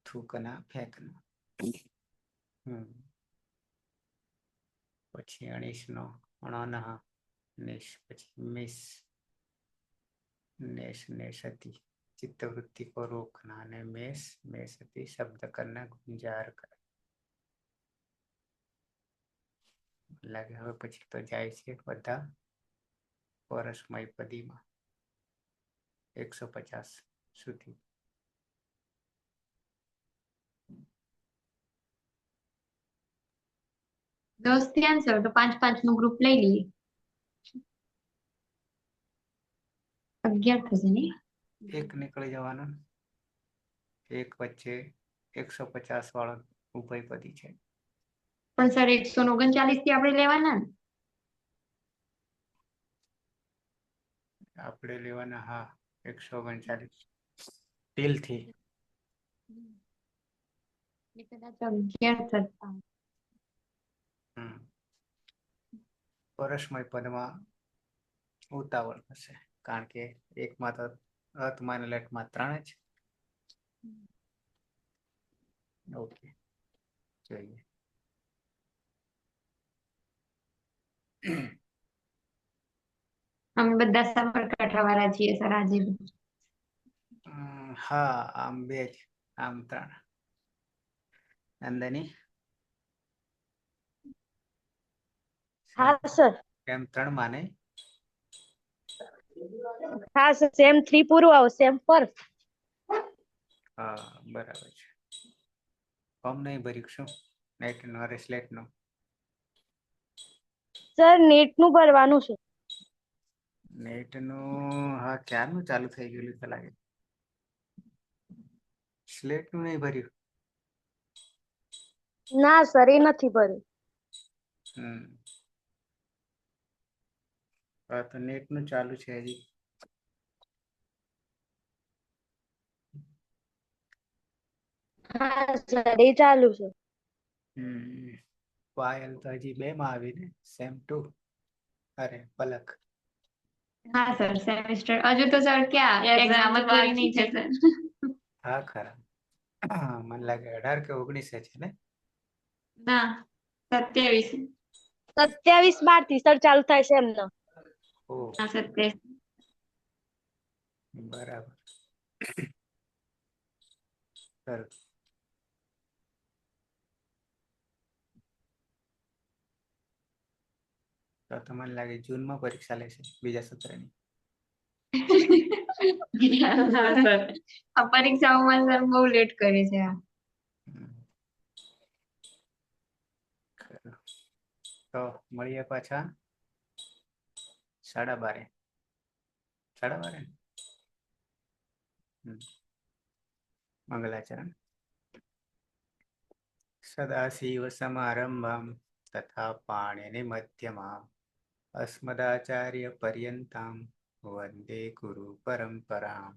S1: થૂકના ફેંકના. પછી 19 અણનહ નેશ પછી મિસ नेश नेशति चित्तवृत्ति को रोकना અને મેષ મેષતિ શબ્દ કરના ગુંજાર કરે. લાગે હવે પછી તો જાય છે બધા પરસ્મય પદીમાં 150 સુધી.
S3: દસ થી આન્સર તો 5-5 નું ગ્રુપ લઈ લઈએ. 11 થશે ને?
S1: એક નીકળી જવાનો, એક વચ્ચે 150 વાળો ઉભયપદી છે.
S3: પણ સર 139 થી આપણે લેવાના ને?
S1: આપણે લેવાના, હા 139 તિલ થી.
S3: કદાચ 11 થતા.
S1: પરસ્મય પદમાં ઉતાવળ થશે કારણ કે એકમાં તો અર્થમાન લેટમાં 3 જ. ઓકે, જોઈએ.
S3: અમે બધા સાબરકાંઠા વાળા છીએ સર આજે.
S1: હા, આમ 2 જ, આમ 3. નંદની
S2: હા સર.
S1: એમ 3 માને.
S2: હા સર, સેમ 3 પૂરું આવશે, સેમ 4.
S1: હા, બરાબર છે. ફોર્મ નહીં ભર્યું શું નેટ નો સ્લેટ નો?
S2: સર નેટ નું ભરવાનું છે.
S1: નેટ નું હા ક્યારનું ચાલુ થઈ ગયેલું તો લાગે. સ્લેટ નું નહીં ભર્યું?
S2: ના સર, એ નથી ભર્યું.
S1: હા તો નેટ નું ચાલુ છે હજી.
S2: હા સર, એ ચાલુ છે.
S1: પાયલ તો હજી 2 માં આવી ને, સેમ 2. અરે પલક.
S3: હા સર, સેમેસ્ટર હજુ તો સર ક્યાં એક્ઝામ જ પૂરી નહીં છે સર.
S1: હા ખરા, મને લાગે 18 કે 19 છે ને?
S3: ના, 27.
S2: 27/12 થી સર ચાલુ થાય છે એમનો.
S3: હા 27.
S1: બરાબર. સરસ. તો મને લાગે જૂનમાં પરીક્ષા લેશે બીજા સત્રની.
S3: આ પરીક્ષાઓમાં સર બહુ લેટ કરે છે.
S1: તો મળીએ પાછા 12:30. 12:30. મંગલાચરણ. સદાશિવ સમારંભમ તથા પાણિનિ મધ્યમામ અસ્મદાચાર્ય પર્યંતામ વંદે ગુરુ પરંપરામ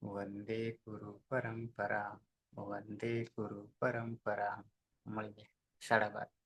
S1: વંદે ગુરુ પરંપરામ વંદે ગુરુ પરંપરામ. મળીએ 12:30.